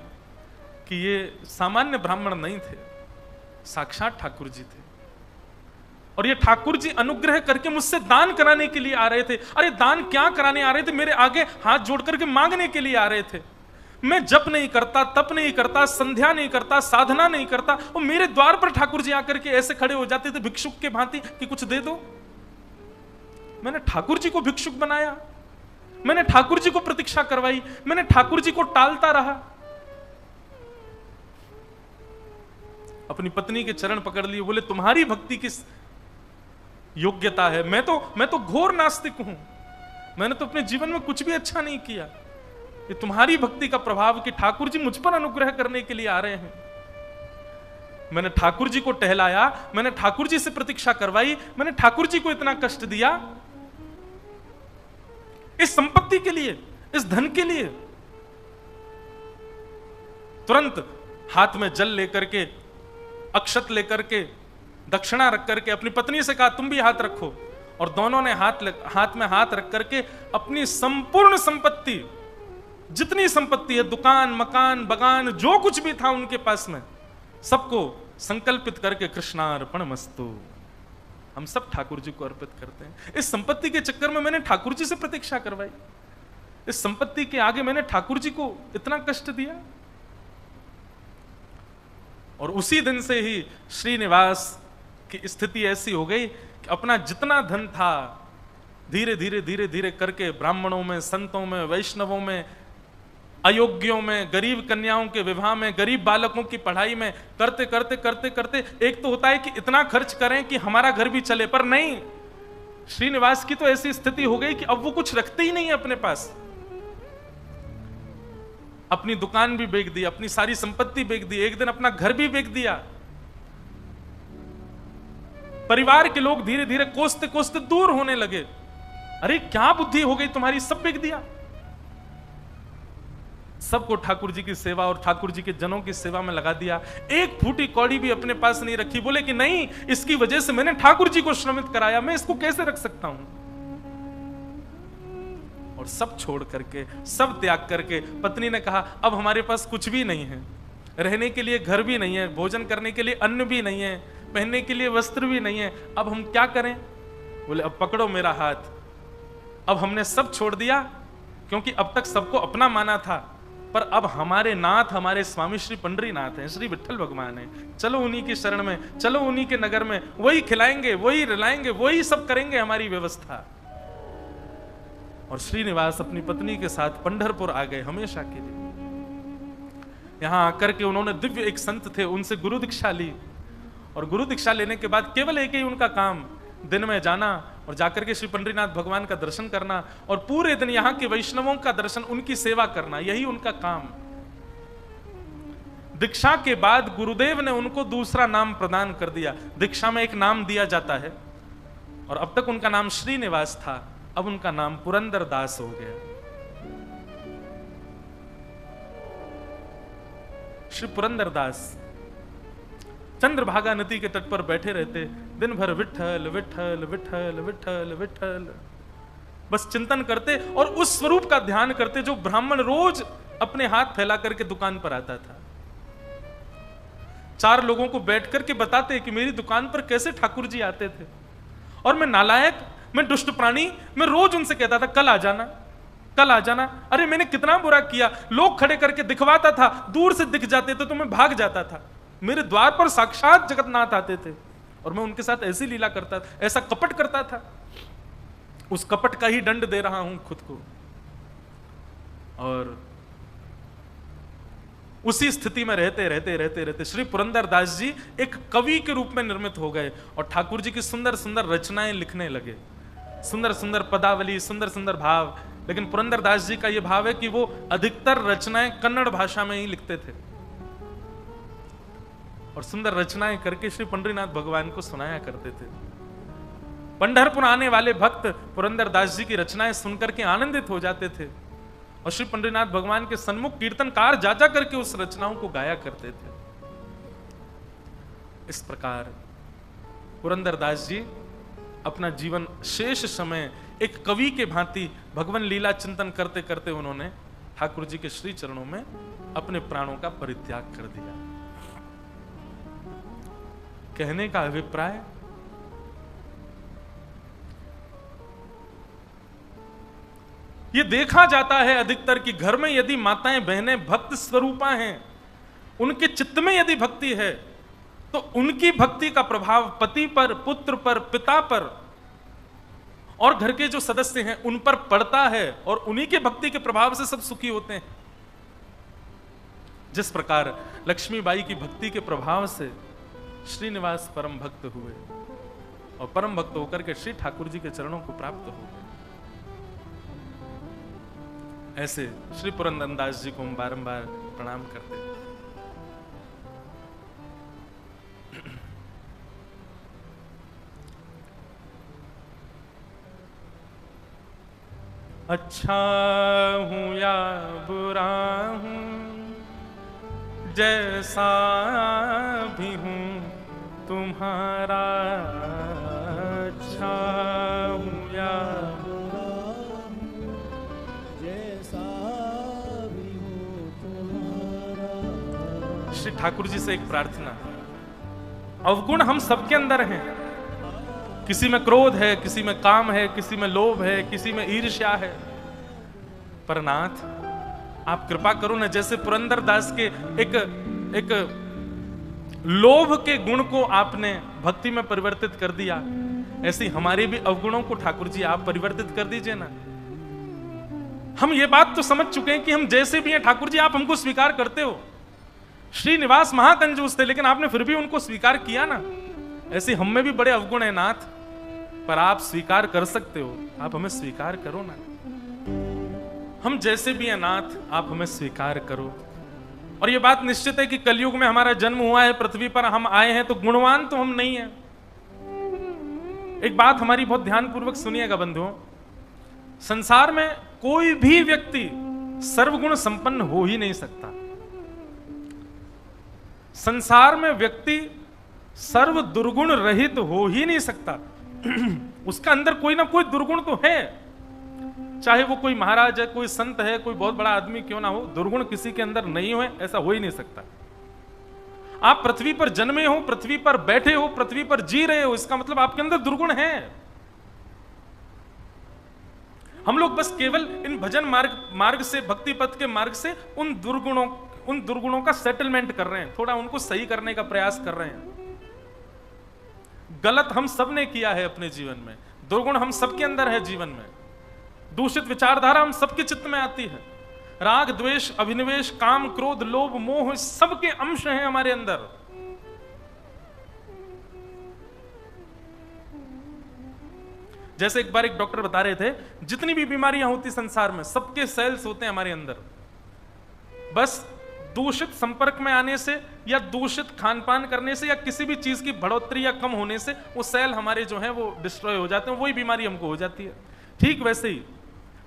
कि ये सामान्य ब्राह्मण नहीं थे, साक्षात ठाकुर जी थे और ये ठाकुर जी अनुग्रह करके मुझसे दान कराने के लिए आ रहे थे। अरे दान क्या कराने आ रहे थे, मेरे आगे हाथ जोड़ करके मांगने के लिए आ रहे थे। मैं जप नहीं करता, तप नहीं करता, संध्या नहीं करता, साधना नहीं करता, वो मेरे द्वार पर ठाकुर जी आकर के ऐसे खड़े हो जाते थे भिक्षुक के भांति कि कुछ दे दो। मैंने ठाकुर जी को भिक्षुक बनाया, मैंने ठाकुर जी को प्रतीक्षा करवाई, मैंने ठाकुर जी को टालता रहा। अपनी पत्नी के चरण पकड़ लिए, बोले तुम्हारी भक्ति किस योग्यता है? मैं तो घोर नास्तिक हूं, मैंने तो अपने जीवन में कुछ भी अच्छा नहीं किया। ये तुम्हारी भक्ति का प्रभाव कि ठाकुर जी मुझ पर अनुग्रह करने के लिए आ रहे हैं। मैंने ठाकुर जी को टहलाया, मैंने ठाकुर जी से प्रतीक्षा करवाई, मैंने ठाकुर जी को इतना कष्ट दिया इस संपत्ति के लिए, इस धन के लिए। तुरंत हाथ में जल लेकर के, अक्षत लेकर के, दक्षिणा रख करके अपनी पत्नी से कहा तुम भी हाथ रखो और दोनों ने हाथ में हाथ रख करके अपनी संपूर्ण संपत्ति, जितनी संपत्ति है, दुकान मकान बगान जो कुछ भी था उनके पास में, सबको संकल्पित करके कृष्णार्पण मस्तु, हम सब ठाकुर जी को अर्पित करते हैं। इस संपत्ति के चक्कर में मैंने ठाकुर जी से प्रतीक्षा करवाई, इस संपत्ति के आगे मैंने ठाकुर जी को इतना कष्ट दिया। और उसी दिन से ही श्रीनिवास की स्थिति ऐसी हो गई कि अपना जितना धन था धीरे धीरे धीरे धीरे करके ब्राह्मणों में, संतों में, वैष्णवों में, अयोग्यों में, गरीब कन्याओं के विवाह में, गरीब बालकों की पढ़ाई में करते करते करते करते एक तो होता है कि इतना खर्च करें कि हमारा घर भी चले, पर नहीं, श्रीनिवास की तो ऐसी स्थिति हो गई कि अब वो कुछ रखते ही नहीं है अपने पास। अपनी दुकान भी बेच दी, अपनी सारी संपत्ति बेच दी, एक दिन अपना घर भी बेच दिया। परिवार के लोग धीरे धीरे कोसते कोसते दूर होने लगे। अरे क्या बुद्धि हो गई तुम्हारी, सब बेच दिया। सबको ठाकुर जी की सेवा और ठाकुर जी के जनों की सेवा में लगा दिया। एक फूटी कौड़ी भी अपने पास नहीं रखी। बोले कि नहीं, इसकी वजह से मैंने ठाकुर जी को श्रमित कराया, मैं इसको कैसे रख सकता हूं। और सब छोड़ करके, सब त्याग करके पत्नी ने कहा अब हमारे पास कुछ भी नहीं है, रहने के लिए घर भी नहीं है, भोजन करने के लिए अन्न भी नहीं है, पहनने के लिए वस्त्र भी नहीं है, अब हम क्या करें। बोले अब पकड़ो मेरा हाथ। अब हमने सब छोड़ दिया, क्योंकि अब तक सबको अपना माना था, पर अब हमारे नाथ, हमारे स्वामी श्री पंडरीनाथ हैं, श्री विठ्ठल भगवान हैं, चलो उन्हीं की शरण में, चलो उन्हीं के नगर में, वही खिलाएंगे, वही रिलाएंगे, वही सब करेंगे हमारी व्यवस्था। और श्रीनिवास अपनी पत्नी के साथ पंढरपुर आ गए हमेशा के लिए। यहां आकर के उन्होंने दिव्य एक संत थे, उनसे गुरु दीक्षा ली। और गुरु दीक्षा लेने के बाद केवल एक ही उनका काम, दिन में जाना और जाकर के श्री पंडरीनाथ भगवान का दर्शन करना और पूरे दिन यहाँ के वैष्णवों का दर्शन, उनकी सेवा करना, यही उनका काम। दीक्षा के बाद गुरुदेव ने उनको दूसरा नाम प्रदान कर दिया। दीक्षा में एक नाम दिया जाता है और अब तक उनका नाम श्रीनिवास था, अब उनका नाम पुरंदर दास हो गया। श्री पुरंदर दास चंद्रभागा नदी के तट पर बैठे रहते, दिन भर विठ्ठल विठ्ठल विठ्ठल विठ्ठल विठ्ठल बस चिंतन करते और उस स्वरूप का ध्यान करते जो ब्राह्मण रोज अपने हाथ फैला करके दुकान पर आता था। 4 लोगों को बैठ करके बताते कि मेरी दुकान पर कैसे ठाकुर जी आते थे, और मैं नालायक, मैं दुष्ट प्राणी, मैं रोज उनसे कहता था कल आ जाना, कल आ जाना। अरे मैंने कितना बुरा किया, लोग खड़े करके दिखवाता था, दूर से दिख जाते थे तो मैं भाग जाता था। मेरे द्वार पर साक्षात जगन्नाथ आते थे और मैं उनके साथ ऐसी लीला करता था, ऐसा कपट करता था। उस कपट का ही दंड दे रहा हूं खुद को। और उसी स्थिति में रहते रहते रहते रहते श्री पुरंदर दास जी एक कवि के रूप में निर्मित हो गए और ठाकुर जी की सुंदर सुंदर रचनाएं लिखने लगे, सुंदर सुंदर पदावली, सुंदर सुंदर भाव। लेकिन पुरंदर दास जी का यह भाव है कि वो अधिकतर रचनाएं कन्नड़ भाषा में ही लिखते थे और सुंदर रचनाएं करके श्री पंडरीनाथ भगवान को सुनाया करते थे। पंढरपुर आने वाले भक्त पुरंदर दास जी की रचनाएं सुनकर के आनंदित हो जाते थे और श्री पंडरीनाथ भगवान के सन्मुख कीर्तनकार जा जा करके उस रचनाओं को गाया करते थे। इस प्रकार पुरंदर दास जी अपना जीवन शेष समय एक कवि के भांति भगवान लीला चिंतन करते करते उन्होंने ठाकुर जी के श्री चरणों में अपने प्राणों का परित्याग कर दिया। कहने का अभिप्राय, ये देखा जाता है अधिकतर कि घर में यदि माताएं बहनें भक्त स्वरूपा हैं, उनके चित्त में यदि भक्ति है तो उनकी भक्ति का प्रभाव पति पर, पुत्र पर, पिता पर और घर के जो सदस्य हैं उन पर पड़ता है और उन्हीं के भक्ति के प्रभाव से सब सुखी होते हैं। जिस प्रकार लक्ष्मीबाई की भक्ति के प्रभाव से श्रीनिवास परम भक्त हुए और परम भक्त होकर के श्री ठाकुर जी के चरणों को प्राप्त हो गए, ऐसे श्री पुरंदर दास जी को हम बारंबार प्रणाम करते हैं। अच्छा हूं या बुरा हूं, जैसा भी हूं तुम्हारा, अच्छा हूं या बुरा हूं, जैसा भी हूं तुम्हारा। श्री ठाकुर जी से एक प्रार्थना, अवगुण हम सबके अंदर हैं, किसी में क्रोध है, किसी में काम है, किसी में लोभ है, किसी में ईर्ष्या है, पर नाथ आप कृपा करो ना, जैसे पुरंदर दास के एक लोभ के गुण को आपने भक्ति में परिवर्तित कर दिया, ऐसे हमारे भी अवगुणों को ठाकुर जी आप परिवर्तित कर दीजिए ना। हम ये बात तो समझ चुके हैं कि हम जैसे भी हैं ठाकुर जी आप हमको स्वीकार करते हो। श्रीनिवास महाकंजूस थे लेकिन आपने फिर भी उनको स्वीकार किया ना। ऐसे हम में भी बड़े अवगुण है नाथ, पर आप स्वीकार कर सकते हो, आप हमें स्वीकार करो ना। हम जैसे भी हैं नाथ आप हमें स्वीकार करो। और यह बात निश्चित है कि कलयुग में हमारा जन्म हुआ है, पृथ्वी पर हम आए हैं, तो गुणवान तो हम नहीं हैं। एक बात हमारी बहुत ध्यानपूर्वक सुनिएगा बंधुओं, संसार में कोई भी व्यक्ति सर्वगुण संपन्न हो ही नहीं सकता। संसार में व्यक्ति सर्व दुर्गुण रहित हो ही नहीं सकता। उसका अंदर कोई ना कोई दुर्गुण तो है, चाहे वो कोई महाराज है, कोई संत है, कोई बहुत बड़ा आदमी क्यों ना हो, दुर्गुण किसी के अंदर नहीं हो, ऐसा हो ही नहीं सकता। आप पृथ्वी पर जन्मे हो, पृथ्वी पर बैठे हो, पृथ्वी पर जी रहे हो, इसका मतलब आपके अंदर दुर्गुण है। हम लोग बस केवल इन भजन मार्ग से, भक्ति पथ के मार्ग से उन दुर्गुणों का सेटलमेंट कर रहे हैं, थोड़ा उनको सही करने का प्रयास कर रहे हैं। गलत हम सब ने किया है अपने जीवन में, दुर्गुण हम सबके अंदर है जीवन में, दूषित विचारधारा हम सबके चित्त में आती है, राग द्वेष अभिनिवेश काम क्रोध लोभ मोह सबके अंश हैं हमारे अंदर। जैसे एक बार एक डॉक्टर बता रहे थे, जितनी भी बीमारियां होती संसार में सबके सेल्स होते हैं हमारे अंदर, बस दूषित संपर्क में आने से या दूषित खान पान करने से या किसी भी चीज की बढ़ोतरी या कम होने से वो सेल हमारे जो हैं वो डिस्ट्रॉय हो जाते हैं, वही बीमारी हमको हो जाती है। ठीक वैसे ही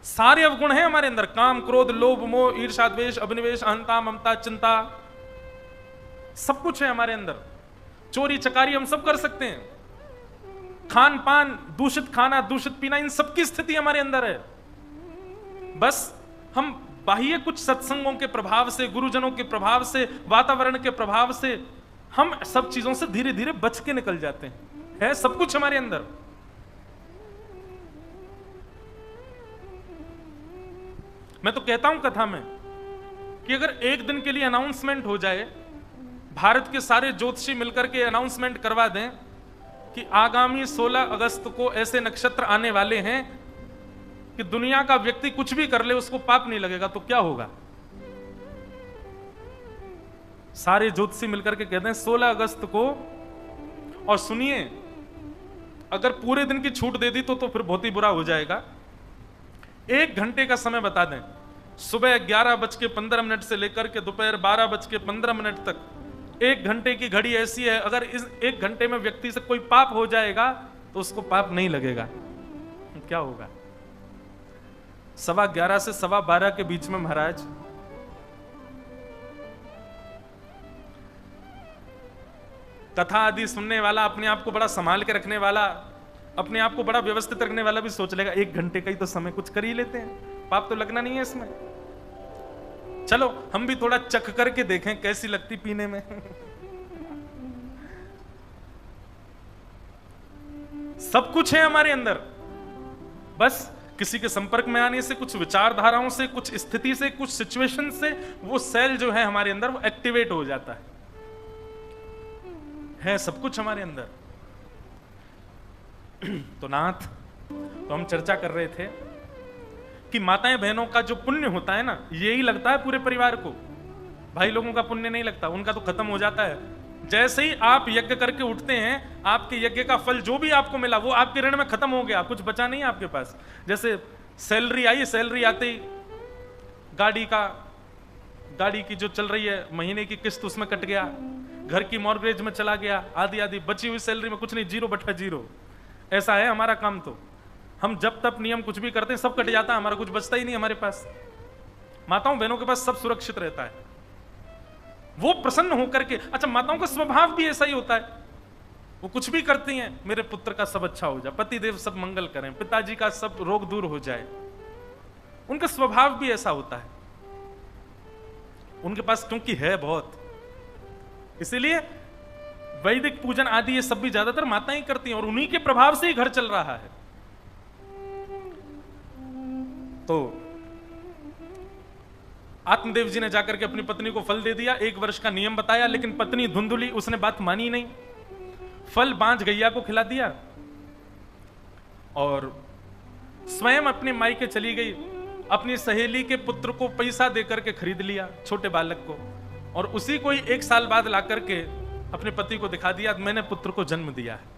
सारे अवगुण हैं हमारे अंदर, काम क्रोध लोभ मोह ईर्ष्या द्वेष अभिनिवेश अहंता ममता चिंता सब कुछ है हमारे अंदर। चोरी चकारी हम सब कर सकते हैं, खान पान दूषित खाना दूषित पीना इन सबकी स्थिति हमारे अंदर है। बस हम बाह्य कुछ सत्संगों के प्रभाव से, गुरुजनों के प्रभाव से, वातावरण के प्रभाव से हम सब चीजों से धीरे धीरे बच के निकल जाते हैं। है सब कुछ हमारे अंदर। मैं तो कहता हूं कथा में कि अगर एक दिन के लिए अनाउंसमेंट हो जाए, भारत के सारे ज्योतिषी मिलकर के अनाउंसमेंट करवा दें कि आगामी 16 अगस्त को ऐसे नक्षत्र आने वाले हैं कि दुनिया का व्यक्ति कुछ भी कर ले उसको पाप नहीं लगेगा, तो क्या होगा? सारे ज्योतिषी मिलकर के कहते हैं 16 अगस्त को, और सुनिए अगर पूरे दिन की छूट दे दी तो फिर बहुत ही बुरा हो जाएगा। 1 घंटे का समय बता दें, सुबह 11:15 से लेकर के दोपहर 12:15 तक 1 घंटे की घड़ी ऐसी है, अगर इस 1 घंटे में व्यक्ति से कोई पाप हो जाएगा तो उसको पाप नहीं लगेगा। क्या होगा? 11:15 से 12:15 के बीच में महाराज कथा आदि सुनने वाला, अपने आप को बड़ा संभाल के रखने वाला, अपने आप को बड़ा व्यवस्थित रखने वाला भी सोच लेगा 1 घंटे का ही तो समय, कुछ कर ही लेते हैं, पाप तो लगना नहीं है इसमें। चलो हम भी थोड़ा चख करके देखें कैसी लगती पीने में। सब कुछ है हमारे अंदर, बस किसी के संपर्क में आने से, कुछ विचारधाराओं से, कुछ स्थिति से, कुछ सिचुएशन से वो सेल जो है हमारे अंदर वो एक्टिवेट हो जाता है सब कुछ हमारे अंदर। तो नाथ, तो हम चर्चा कर रहे थे कि माताएं बहनों का जो पुण्य होता है ना, यही लगता है पूरे परिवार को। भाई लोगों का पुण्य नहीं लगता, उनका तो खत्म हो जाता है। जैसे ही आप यज्ञ करके उठते हैं, आपके यज्ञ का फल जो भी आपको मिला वो आपके ऋण में खत्म हो गया, कुछ बचा नहीं आपके पास। जैसे सैलरी आई, सैलरी आते ही गाड़ी की जो चल रही है महीने की किस्त उसमें कट गया, घर की मॉर्गेज में चला गया, आधी बची हुई सैलरी में कुछ नहीं, 0/0। ऐसा है हमारा काम। तो हम जब तब नियम कुछ भी करते हैं सब कट जाता है, हमारा कुछ बचता ही नहीं हमारे पास। माताओं बहनों के पास सब सुरक्षित रहता है, वो प्रसन्न होकर के। अच्छा, माताओं का स्वभाव भी ऐसा ही होता है, वो कुछ भी करती हैं, मेरे पुत्र का सब अच्छा हो जाए, पतिदेव सब मंगल करें, पिताजी का सब रोग दूर हो जाए। उनका स्वभाव भी ऐसा होता है, उनके पास क्योंकि है बहुत, इसीलिए वैदिक पूजन आदि ये सब भी ज्यादातर माताएं करती हैं, और उन्हीं के प्रभाव से ही घर चल रहा है। तो आत्मदेव जी ने जाकर के अपनी पत्नी को फल दे दिया, 1 वर्ष का नियम बताया, लेकिन पत्नी धुंधुली, उसने बात मानी नहीं। फल बांझ गैया को खिला दिया और स्वयं अपने मायके चली गई। अपनी सहेली के पुत्र को पैसा देकर के खरीद लिया, छोटे बालक को, और उसी को ही 1 साल बाद ला करके अपने पति को दिखा दिया, मैंने पुत्र को जन्म दिया है।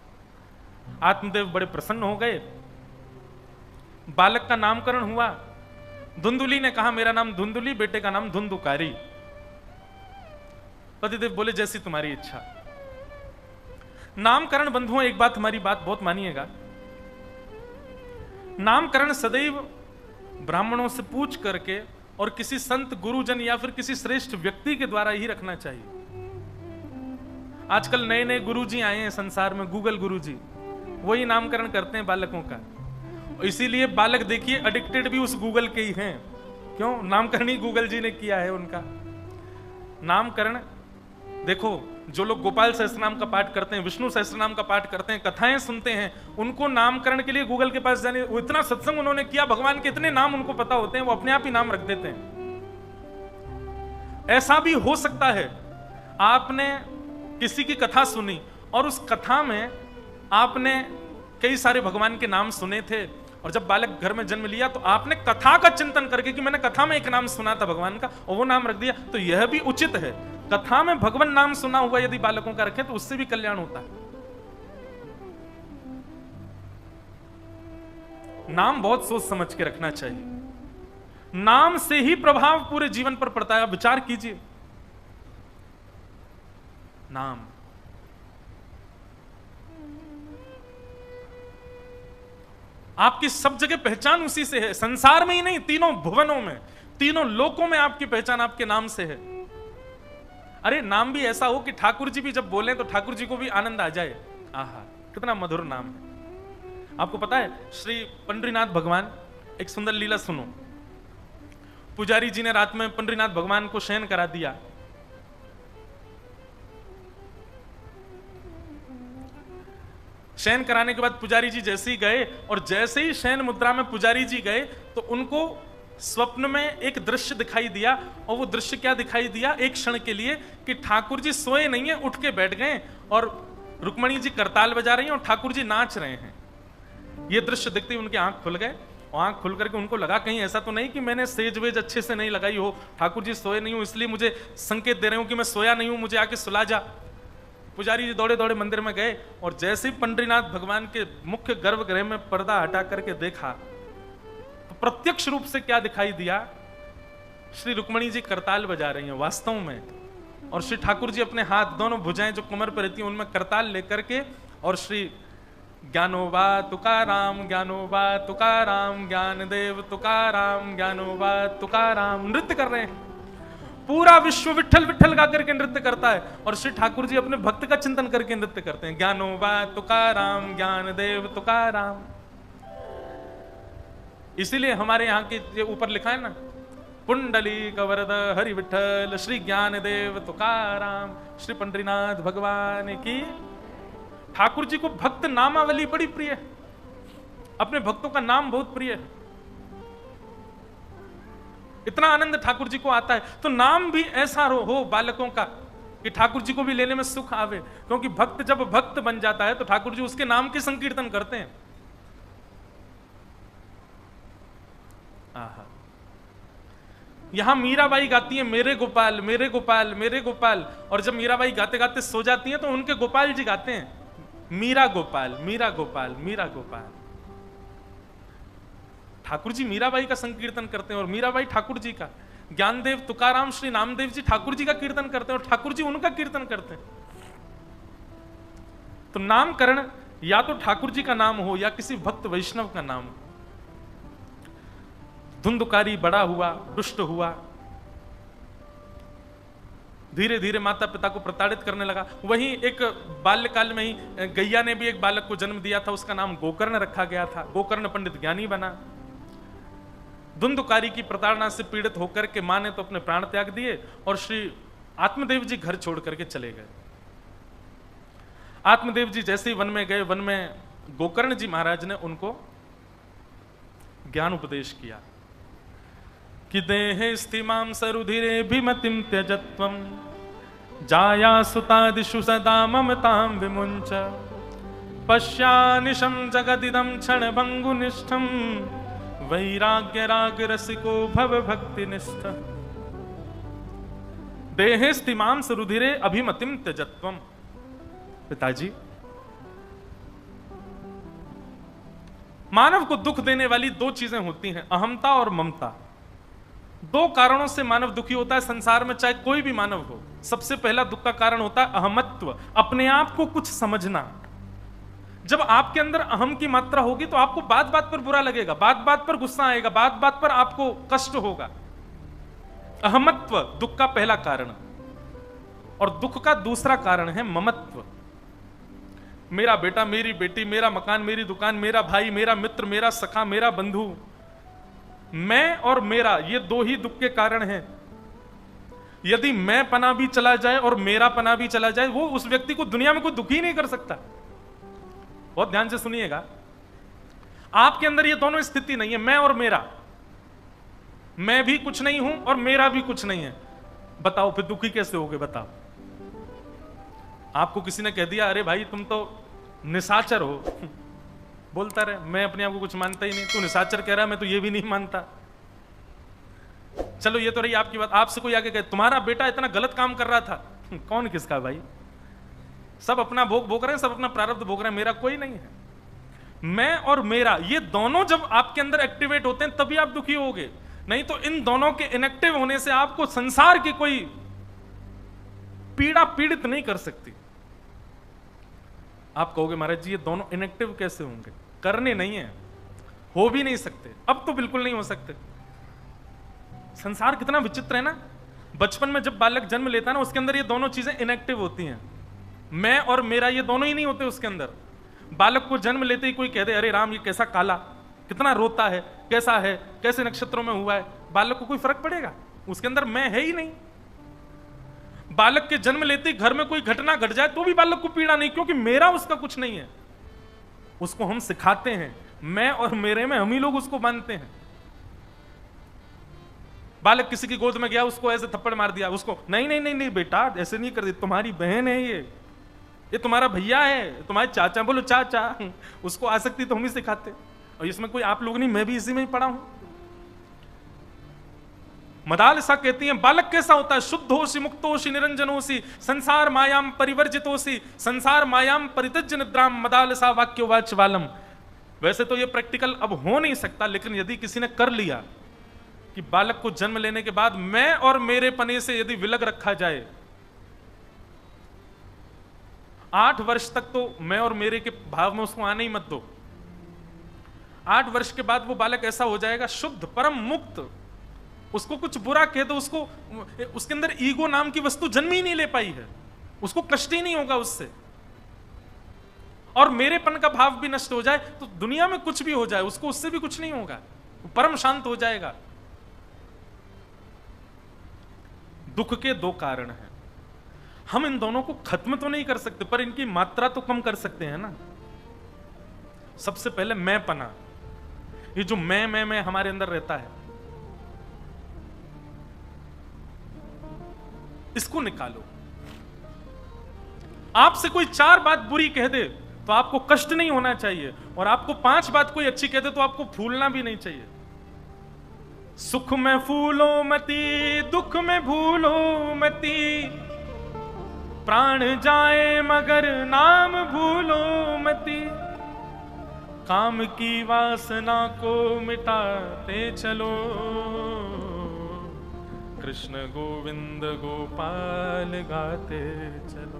आत्मदेव बड़े प्रसन्न हो गए। बालक का नामकरण हुआ। धुंधुली ने कहा मेरा नाम धुंधुली, बेटे का नाम धुंधुकारी। पतिदेव बोले जैसी तुम्हारी इच्छा। नामकरण बंधुओं, एक बात, हमारी बात बहुत मानिएगा, नामकरण सदैव ब्राह्मणों से पूछ करके और किसी संत गुरुजन या फिर किसी श्रेष्ठ व्यक्ति के द्वारा ही रखना चाहिए। आजकल नए नए गुरुजी आए हैं संसार में, गूगल गुरुजी, वही नामकरण करते हैं बालकों का। इसीलिए बालक देखिए एडिक्टेड भी उस गूगल के ही हैं। क्यों? नामकरण ही गूगल जी ने किया है उनका। नामकरण देखो, जो लोग गोपाल सहस्त्रनाम का पाठ करते हैं, विष्णु सहस्त्रनाम का पाठ करते हैं, कथाएं सुनते हैं, उनको नामकरण के लिए गूगल के पास जाने, वो इतना सत्संग उन्होंने किया, भगवान के इतने नाम उनको पता होते हैं, वो अपने आप ही नाम रख देते हैं। ऐसा भी हो सकता है आपने किसी की कथा सुनी और उस कथा में आपने कई सारे भगवान के नाम सुने थे, और जब बालक घर में जन्म लिया तो आपने कथा का चिंतन करके कि मैंने कथा में एक नाम सुना था भगवान का और वो नाम रख दिया, तो यह भी उचित है। कथा में भगवान नाम सुना हुआ यदि बालकों का रखे तो उससे भी कल्याण होता है। नाम बहुत सोच समझ के रखना चाहिए। नाम से ही प्रभाव पूरे जीवन पर पड़ता है। विचार कीजिए, नाम, आपकी सब जगह पहचान उसी से है। संसार में ही नहीं, तीनों भुवनों में, तीनों लोकों में आपकी पहचान आपके नाम से है। अरे नाम भी ऐसा हो कि ठाकुर जी भी जब बोले तो ठाकुर जी को भी आनंद आ जाए। आहा, कितना मधुर नाम है। आपको पता है श्री पंडरीनाथ भगवान, एक सुंदर लीला सुनो। पुजारी जी ने रात में पंडरीनाथ भगवान को शयन करा दिया। शयन कराने के बाद पुजारी जी जैसे ही गए, और जैसे ही शयन मुद्रा में पुजारी जी गए तो उनको स्वप्न में एक दृश्य दिखाई दिया। और वो दृश्य क्या दिखाई दिया? एक क्षण के लिए कि ठाकुर जी सोए नहीं है, उठ के बैठ गए और रुक्मणी जी करताल बजा रही हैं और ठाकुर जी नाच रहे हैं। ये दृश्य देखते ही उनकी आंख खुल गए, और आंख खुल करके उनको लगा कहीं ऐसा तो नहीं कि मैंने सेज वेज अच्छे से नहीं लगाई हो, ठाकुर जी सोए नहीं हूं इसलिए मुझे संकेत दे रहे हो कि मैं सोया नहीं हूं, मुझे आके सुला जा। पुजारी जी दौड़े दौड़े मंदिर में गए, और जैसे ही पंडरीनाथ भगवान के मुख्य गर्भगृह में पर्दा हटा करके देखा तो प्रत्यक्ष रूप से क्या दिखाई दिया? श्री रुक्मणी जी करताल बजा रही हैं वास्तव में, और श्री ठाकुर जी अपने हाथ, दोनों भुजाएं जो कमर पर रहती हैं उनमें करताल लेकर के, और श्री ज्ञानोबा तुकाराम, ज्ञानोबा तुकाराम, ज्ञानदेव तुकाराम, ज्ञानोबा तुकाराम नृत्य कर रहे हैं। पूरा विश्व विठल विठल गा करके नृत्य करता है, और श्री ठाकुर जी अपने भक्त का चिंतन करके नृत्य करते हैं। ज्ञानोबा तुकाराम, ज्ञानदेव तुकाराम। इसीलिए हमारे यहाँ के ऊपर लिखा है ना, पुंडली कवरद हरि विठल श्री ज्ञानदेव तुकाराम, श्री पंडरीनाथ भगवान की। ठाकुर जी को भक्त नामावली बड़ी प्रिय है, अपने भक्तों का नाम बहुत प्रिय है। इतना आनंद ठाकुर जी को आता है, तो नाम भी ऐसा हो बालकों का कि ठाकुर जी को भी लेने में सुख आवे। क्योंकि भक्त जब भक्त बन जाता है तो ठाकुर जी उसके नाम के संकीर्तन करते हैं। आहा, यहां मीराबाई गाती है मेरे गोपाल मेरे गोपाल मेरे गोपाल, और जब मीराबाई गाते गाते सो जाती हैं तो उनके गोपाल जी गाते हैं मीरा गोपाल मीरा गोपाल मीरा गोपाल। ठाकुर जी मीराबाई का संकीर्तन करते हैं और मीराबाई ठाकुर जी का। ज्ञानदेव तुकाराम श्री नामदेव जी ठाकुर जी का कीर्तन करते हैं और ठाकुर जी उनका कीर्तन करते हैं। तो नामकरण या तो ठाकुर जी का नाम हो या किसी भक्त वैष्णव का नाम हो। धुंधुकारी बड़ा हुआ, दुष्ट हुआ, धीरे धीरे माता पिता को प्रताड़ित करने लगा। वहीं एक बाल्यकाल में ही गैया ने भी एक बालक को जन्म दिया था, उसका नाम गोकर्ण रखा गया था। गोकर्ण पंडित ज्ञानी बना। धुंधुकारी की प्रताड़ना से पीड़ित होकर के मां ने तो अपने प्राण त्याग दिए और श्री आत्मदेव जी घर छोड़ करके चले गए। आत्मदेव जी जैसे ही वन में गए, वन में गोकर्ण जी महाराज ने उनको ज्ञान उपदेश किया। कि देहे स्थिमां सरुधिरे भिमतिं त्यजत्वं जाया सुतादिषु सदा ममतां विमुञ्च पश्यानिशं जगदिदं क्षणभङ्गुनिष्ठं वैराग्यरागरसिको भव भक्तिनिष्ठ देहे स्थिमां सरुधिरे अभिमतिं त्यजत्वम। पिताजी, मानव को दुख देने वाली दो चीजें होती हैं, अहमता और ममता। दो कारणों से मानव दुखी होता है संसार में, चाहे कोई भी मानव हो। सबसे पहला दुख का कारण होता है अहमत्व, अपने आप को कुछ समझना। जब आपके अंदर अहम की मात्रा होगी तो आपको बात बात पर बुरा लगेगा, बात बात पर गुस्सा आएगा, बात बात पर आपको कष्ट होगा। अहमत्व दुख का पहला कारण। और दुख का दूसरा कारण है ममत्व। मेरा बेटा, मेरी बेटी, मेरा मकान, मेरी दुकान, मेरा भाई, मेरा मित्र, मेरा सखा, मेरा बंधु, मैं और मेरा, ये दो ही दुख के कारण हैं। यदि मैं पना भी चला जाए और मेरा पना भी चला जाए, वो उस व्यक्ति को दुनिया में कोई दुखी नहीं कर सकता। बहुत ध्यान से सुनिएगा, आपके अंदर ये दोनों स्थिति नहीं है, मैं और मेरा। मैं भी कुछ नहीं हूं और मेरा भी कुछ नहीं है। बताओ फिर दुखी कैसे होगे? बताओ। आपको किसी ने कह दिया, अरे भाई तुम तो निशाचर हो, बोलता रहे मैं अपने आप को कुछ मानता ही नहीं, तू निशाचर कह रहा है, मैं तो ये भी नहीं मानता। चलो ये तो रही आपकी बात। आपसे कोई आके कहे तुम्हारा बेटा इतना गलत काम कर रहा था, कौन किसका भाई? सब अपना भोग भोग रहे हैं, सब अपना प्रारब्ध भोग रहे हैं, मेरा कोई नहीं है। मैं और मेरा, ये दोनों जब आपके अंदर एक्टिवेट होते हैं तभी आप दुखी होगे, नहीं तो इन दोनों के इनएक्टिव होने से आपको संसार की कोई पीड़ा पीड़ित नहीं कर सकती। आप कहोगे महाराज जी ये दोनों इनएक्टिव कैसे होंगे? करने नहीं है, हो भी नहीं सकते, अब तो बिल्कुल नहीं हो सकते। संसार कितना विचित्र है ना। बचपन में जब बालक जन्म लेता है ना, उसके अंदर ये दोनों चीजें इनएक्टिव होती हैं, मैं और मेरा, ये दोनों ही नहीं होते उसके अंदर। बालक को जन्म लेते ही कोई कह दे अरे राम ये कैसा काला, कितना रोता है, कैसा है, कैसे नक्षत्रों में हुआ है, बालक को कोई फर्क पड़ेगा? उसके अंदर मैं है ही नहीं। बालक के जन्म लेते ही घर में कोई घटना घट जाए तो भी बालक को पीड़ा नहीं, क्योंकि मेरा उसका कुछ नहीं है। उसको हम सिखाते हैं, मैं और मेरे में हम ही लोग उसको बांधते हैं। बालक किसी की गोद में गया, उसको ऐसे थप्पड़ मार दिया, उसको नहीं नहीं नहीं नहीं बेटा ऐसे नहीं कर दी, तुम्हारी बहन है ये तुम्हारा भैया है, तुम्हारे चाचा, बोलो चाचा। उसको आसक्ति तो हम ही सिखाते, और इसमें कोई आप लोग नहीं, मैं भी इसी में ही पढ़ा हूं। मदालसा कहती हैं बालक कैसा होता है? शुद्ध होशी, मुक्त होशी, निरंजन होशी, संसार मायाम परिवर्जित होशी, संसार मायाम परित्यज्य निद्राम, मदालसा वाक्योवाच वालम। वैसे तो ये प्रैक्टिकल अब हो नहीं सकता, लेकिन यदि किसी ने कर लिया कि बालक को जन्म लेने के बाद मैं और मेरे पने से यदि विलग रखा जाए, 8 वर्ष तक तो मैं और मेरे के भाव में उसको आने ही मत दो। 8 वर्ष के बाद वो बालक ऐसा हो जाएगा शुद्ध, परम मुक्त। उसको कुछ बुरा कह दो, उसको, उसके अंदर ईगो नाम की वस्तु जन्म ही नहीं ले पाई है, उसको कष्ट ही नहीं होगा उससे। और मेरेपन का भाव भी नष्ट हो जाए तो दुनिया में कुछ भी हो जाए उसको उससे भी कुछ नहीं होगा, वो परम शांत हो जाएगा। दुख के 2 कारण हैं, हम इन दोनों को खत्म तो नहीं कर सकते, पर इनकी मात्रा तो कम कर सकते हैं ना। सबसे पहले मैं पना, ये जो मैं हमारे अंदर रहता है, इसको निकालो। आपसे कोई 4 बात बुरी कह दे तो आपको कष्ट नहीं होना चाहिए, और आपको 5 बात कोई अच्छी कह दे तो आपको फूलना भी नहीं चाहिए। सुख में फूलो मती, दुख में भूलो मती, प्राण जाए मगर नाम भूलो मती, काम की वासना को मिटाते चलो, कृष्ण गोविंद गोपाल गाते चलो।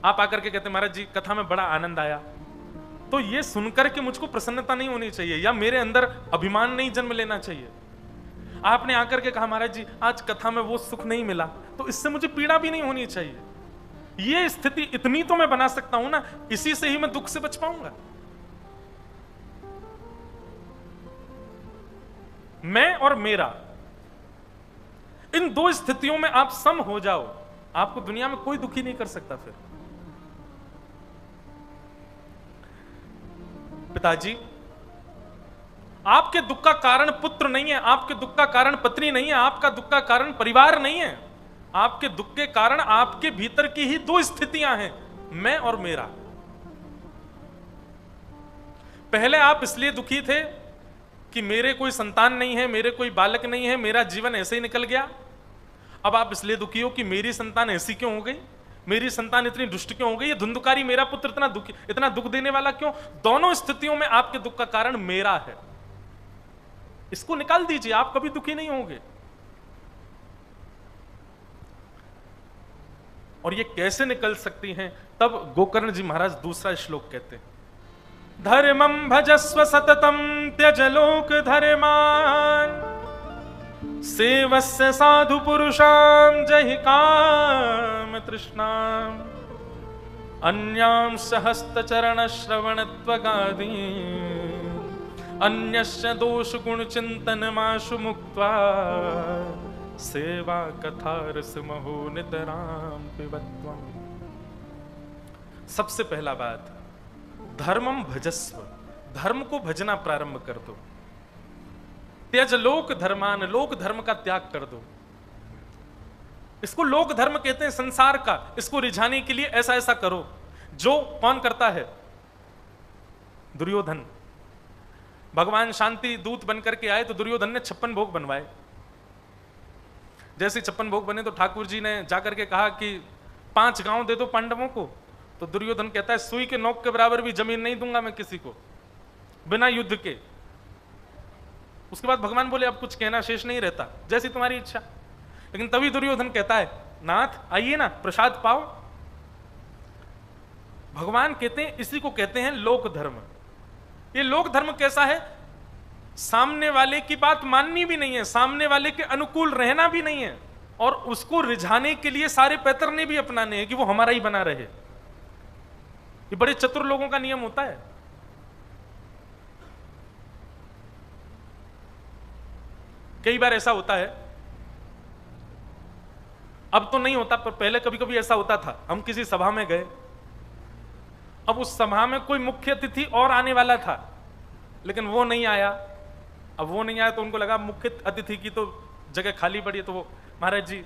आप आकर के कहते महाराज जी कथा में बड़ा आनंद आया, तो ये सुनकर के मुझको प्रसन्नता नहीं होनी चाहिए, या मेरे अंदर अभिमान नहीं जन्म लेना चाहिए। आपने आकर के कहा महाराज जी आज कथा में वो सुख नहीं मिला, तो इससे मुझे पीड़ा भी नहीं होनी चाहिए। ये स्थिति इतनी तो मैं बना सकता हूं ना, इसी से ही मैं दुख से बच पाऊंगा। मैं और मेरा, इन 2 स्थितियों में आप सम हो जाओ, आपको दुनिया में कोई दुखी नहीं कर सकता। फिर पिताजी आपके दुख का कारण पुत्र नहीं है, आपके दुख का कारण पत्नी नहीं है, आपका दुख का कारण परिवार नहीं है। आपके दुख के कारण आपके भीतर की ही दो स्थितियां हैं, मैं और मेरा। पहले आप इसलिए दुखी थे कि मेरे कोई संतान नहीं है, मेरे कोई बालक नहीं है, मेरा जीवन ऐसे ही निकल गया। अब आप इसलिए दुखी हो कि मेरी संतान ऐसी क्यों हो गई, मेरी संतान इतनी दुष्ट क्यों हो गई, ये धुंधकारी मेरा पुत्र इतना दुख देने वाला क्यों। दोनों स्थितियों में आपके दुख का कारण मेरा है। इसको निकाल दीजिए, आप कभी दुखी नहीं होंगे। और ये कैसे निकल सकती हैं, तब गोकर्ण जी महाराज दूसरा श्लोक कहते हैं, धर्मं भजस्व सततं त्यज लोक धर्मान सेवस्य साधु पुरुषां जहि काम तृष्णाम अन्यां सहस्त चरण श्रवण त्वगादि अन्यस्य दोष गुण चिंतन माशु मुक्त्वा सेवा कथा रस महो नितराम पिबत्वम्। सबसे पहला बात, धर्मम भजस्व, धर्म को भजना प्रारंभ कर दो। त्यज लोक धर्मान, लोक धर्म का त्याग कर दो। इसको लोक धर्म कहते हैं, संसार का। इसको रिझाने के लिए ऐसा ऐसा करो। जो कौन करता है? दुर्योधन। भगवान शांति दूत बनकर के आए तो दुर्योधन ने 56 भोग बनवाए। जैसे 56 भोग बने तो ठाकुर जी ने जाकर के कहा कि 5 गांव दे दो पांडवों को। तो दुर्योधन कहता है सुई के नोक के बराबर भी जमीन नहीं दूंगा मैं किसी को बिना युद्ध के। उसके बाद भगवान बोले अब कुछ कहना शेष नहीं रहता, जैसी तुम्हारी इच्छा। लेकिन तभी दुर्योधन कहता है नाथ आइए ना, प्रसाद पाओ। भगवान कहते हैं, इसी को कहते हैं लोक धर्म। ये लोक धर्म कैसा है? सामने वाले की बात माननी भी नहीं है, सामने वाले के अनुकूल रहना भी नहीं है, और उसको रिझाने के लिए सारे पैतरने भी अपनाने हैं कि वो हमारा ही बना रहे। ये बड़े चतुर लोगों का नियम होता है। कई बार ऐसा होता है, अब तो नहीं होता पर पहले कभी कभी ऐसा होता था। हम किसी सभा में गए, अब उस सभा में कोई मुख्य अतिथि और आने वाला था लेकिन वो नहीं आया। अब वो नहीं आया तो उनको लगा मुख्य अतिथि की तो जगह खाली पड़ी है, तो वो महाराज जी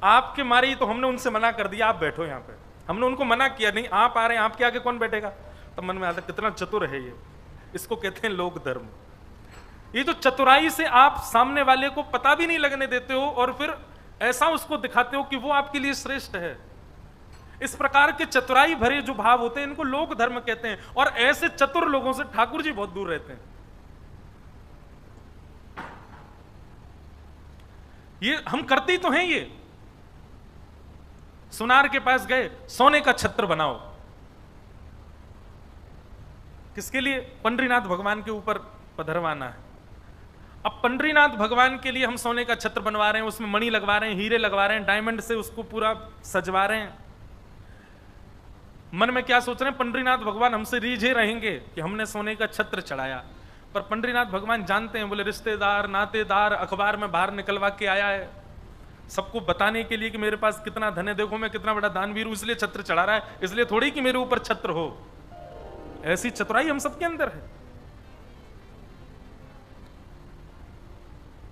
आपके मारे ही तो हमने उनसे मना कर दिया, आप बैठो यहाँ पे। हमने उनको मना किया, नहीं आप आ रहे हैं, आपके आगे कौन बैठेगा। तब मन में आता कितना चतुर है ये। इसको कहते हैं लोक धर्म। ये जो चतुराई से आप सामने वाले को पता भी नहीं लगने देते हो और फिर ऐसा उसको दिखाते हो कि वो आपके लिए श्रेष्ठ है। इस प्रकार के चतुराई भरे जो भाव होते हैं इनको लोक धर्म कहते हैं। और ऐसे चतुर लोगों से ठाकुर जी बहुत दूर रहते हैं। ये हम करते ही तो हैं। ये सुनार के पास गए, सोने का छत्र बनाओ। किसके लिए? पंडरीनाथ भगवान के ऊपर पधरवाना है। अब पंडरीनाथ भगवान के लिए हम सोने का छत्र बनवा रहे हैं, उसमें मणि लगवा रहे हैं, हीरे लगवा रहे हैं, डायमंड से उसको पूरा सजवा रहे हैं। मन में क्या सोच रहे हैं? पंडरीनाथ भगवान हमसे रीझे रहेंगे कि हमने सोने का छत्र चढ़ाया। पर पंडरीनाथ भगवान जानते हैं, बोले रिश्तेदार नातेदार अखबार में बाहर निकलवा के आया है सबको बताने के लिए कि मेरे पास कितना धन है, देखो मैं कितना बड़ा दानवीर हूं, इसलिए छत्र चढ़ा रहा है, इसलिए थोड़ी कि मेरे ऊपर छत्र हो। ऐसी चतुराई हम सबके अंदर है।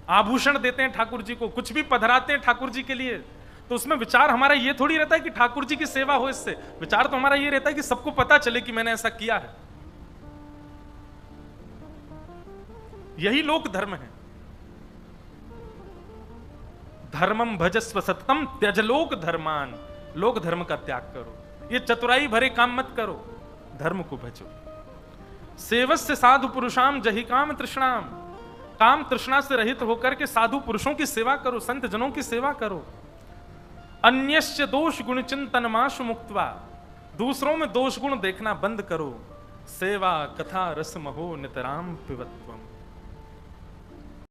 आभूषण देते हैं ठाकुर जी को, कुछ भी पधराते हैं ठाकुर जी के लिए, तो उसमें विचार हमारा ये थोड़ी रहता है कि ठाकुर जी की सेवा हो। इससे विचार तो हमारा ये रहता है कि सबको पता चले कि मैंने ऐसा किया है। यही लोक धर्म है। धर्मम भजस्व सततम त्यज लोक धर्मान, लोक धर्म का त्याग करो। ये चतुराई भरे काम मत करो, धर्म को भजो। सेवस्य साधु पुरुषाम जहि काम तृष्णाम, काम तृष्णा से रहित होकर के साधु पुरुषों की सेवा करो, संत जनों की सेवा करो। अन्यस्य दोष गुण चिंतन माशु मुक्त्वा, दूसरों में दोष गुण देखना बंद करो। सेवा कथा रस महो नितराम पिबत्वम्।